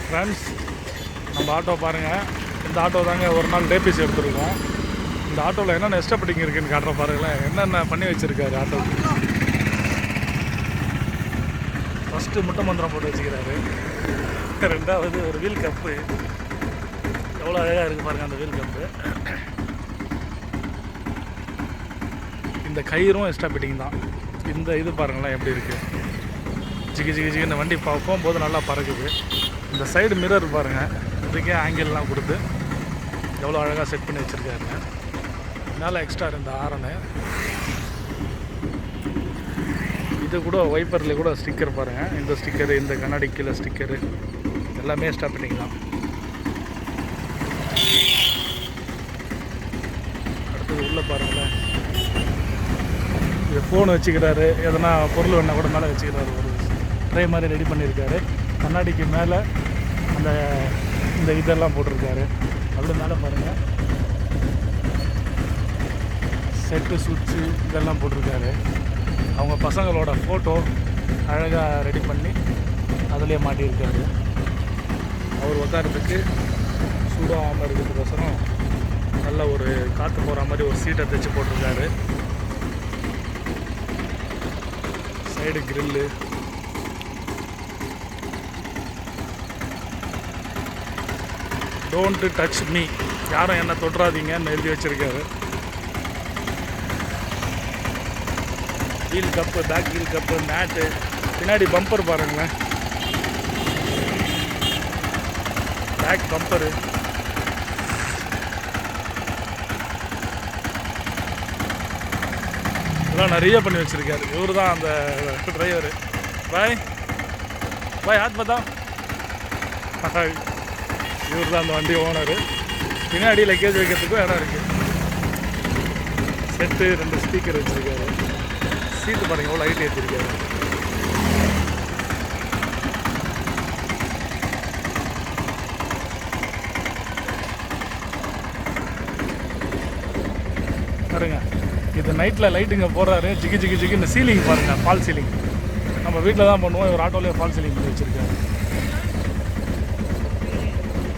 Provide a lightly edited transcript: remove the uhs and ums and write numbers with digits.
Friends, நம்ம auto பாருங்கள். இந்த ஆட்டோ தாங்க ஒரு நாள் டேபிஸ் எடுத்துருக்கோம். இந்த ஆட்டோவில் என்னென்ன எஸ்டப்பட்டிங் இருக்குதுன்னு காட்டுற பாருங்களேன். என்னென்ன பண்ணி வச்சுருக்காரு ஆட்டோவுக்கு. ஃபஸ்ட்டு முட்டை மந்திரம் போட்டு வச்சுக்கிறாரு. ரெண்டாவது ஒரு வீல் கப்பு. எவ்வளோ அழகாக இருக்குது பாருங்கள் அந்த வீல் கப்பு. இந்த கயிறும் எஸ்டப்பட்டிங் தான். இந்த இது பாருங்களேன் எப்படி இருக்குது. ஜிகி ஜிகி ஜிகி இந்த வண்டி போகும்போது நல்லா பறக்குது. இந்த சைடு மிரர் பாருங்கள், இதுக்கே ஆங்கிள்லாம் கொடுத்து எவ்வளோ அழகாக செட் பண்ணி வச்சுருக்காருங்க. மேலே எக்ஸ்ட்ரா இந்த ஆரனு, இது கூட வைப்பரில் கூட ஸ்டிக்கர் பாருங்கள். இந்த ஸ்டிக்கரு, இந்த கண்ணாடி கீழே ஸ்டிக்கரு எல்லாமே ஸ்டாப்பிட்டிங் தான். அடுத்தது உள்ளே பாருங்களேன், இது ஃபோன் வச்சுக்கிறாரு, எதனா பொருள் வேணால் கூட மேலே வச்சுக்கிறாரு. ஒரு ட்ரை மாதிரி ரெடி பண்ணியிருக்காரு. கண்ணாடிக்கு மேலே அந்த இந்த இதெல்லாம் போட்டிருக்காரு. அப்படி மேலே பாருங்கள், செட்டு சுவிட்சு இதெல்லாம் போட்டிருக்காரு. அவங்க பசங்களோட ஃபோட்டோ அழகாக ரெடி பண்ணி அதிலே மாட்டியிருக்காரு. அவர் உட்காரத்துக்கு சூடாகாமல் இருக்கிறதுக்கோசரம் நல்ல ஒரு காற்று போகிற மாதிரி ஒரு சீட்டை தைச்சி போட்டிருக்காரு. Side grill, don't touch me, யாரும் என்ன தொட்டுறாதீங்கன்னு எழுதி வச்சுருக்காரு. Wheel cup, back wheel cup, mat, பின்னாடி பம்பர் பாருங்களேன், பேக் பம்பரு. இதெல்லாம் நிறைய பண்ணி வச்சுருக்காரு. இவர் தான் அந்த டிரைவரு. பாய் பாய் ஆத் பத்தா. இவர் தான் அந்த வண்டி ஓனரு. பின்னாடி லக்கேஜ் வைக்கிறதுக்கும் இடம் இருக்குது. செட்டு 2 ஸ்பீக்கர் வச்சுருக்காரு. சீட்டு பாருங்கள் எவ்வளோ லைட் ஏற்றிருக்காரு. பாருங்க, இது நைட்டில் லைட்டுங்க போடுறாரு. ஜிகி ஜிகி ஜிகி. இந்த சீலிங் பாருங்கள், ஃபால் சீலிங். நம்ம வீட்டில் தான் பண்ணுவோம். இவர் ஆட்டோலேயே ஃபால் சீலிங் பண்ணி வச்சுருக்காரு.